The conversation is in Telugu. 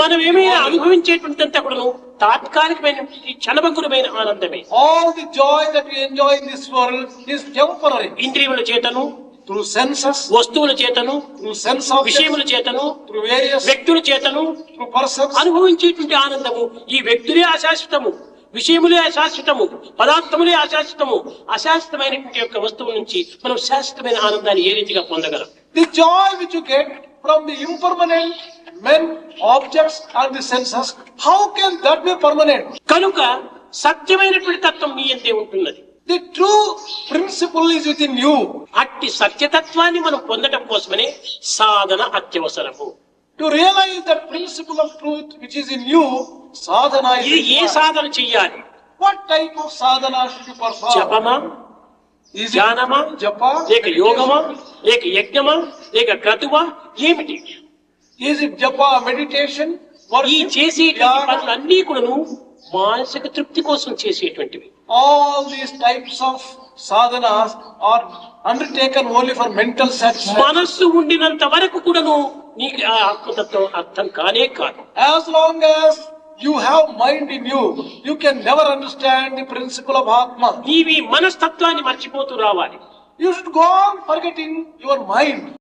మనం ఏమైనా అనుభవించేటువంటింత కూడాను తాత్కాలికమైన క్షణభంగురమైన ఆనందమే. All the joy that we enjoy in this world is temporary. ఇంద్రియముల చేతను, Through senses, వస్తువుల చేతను, through sense objects, విషయముల చేతను, through various, వ్యక్తుల చేతను through persons. అనుభవించేటువంటి ఆనందము ఈ వ్యక్తులే అశాశ్వతము, విషయములే అశాశ్వతము, పదార్థములే అశాశ్వతము. అశాశ్వతమైనటువంటి యొక్క వస్తువు నుంచి మనం శాశ్వతమైన ఆనందాన్ని ఏ రీతిగా పొందగలం? The joy which you get from the impermanent men, objects and the senses, how can that be permanent? కనుక సత్యమైనటువంటి తత్వం నీ యందే ఉంటున్నది. The true principle is within you. అట్టి సత్యతత్వాన్ని మనం పొందడం కోసమనే సాధన అత్యవసరము. To realize that principle of truth which is in you, sadhana is ఇది ఏ required. సాధన చెయ్యాలి? What type of sadhana should you perform? జపమా, Is it ధ్యానమా, japa? లేక యోగమా, లేక యజ్ఞమా, లేక క్రతువా, ఏమిటి? Is it japa, meditation? ఈ Worship? చేసేటువంటి Dhyana? పనులన్నీ కూడాను మానసిక తృప్తి కోసం చేసేటువంటివి. All these types of sadhanas are undertaken only for mental satisfaction. మనస్సు ఉండినంత వరకు కూడాను నీకు ఆ ఆత్మతత్వం అర్థం కానే కాదు. As long as you have mind in you, you can never understand the principle of Atma. నీవి మనస్తత్వాన్ని మర్చిపోతూ రావాలి. You should go on forgetting your mind.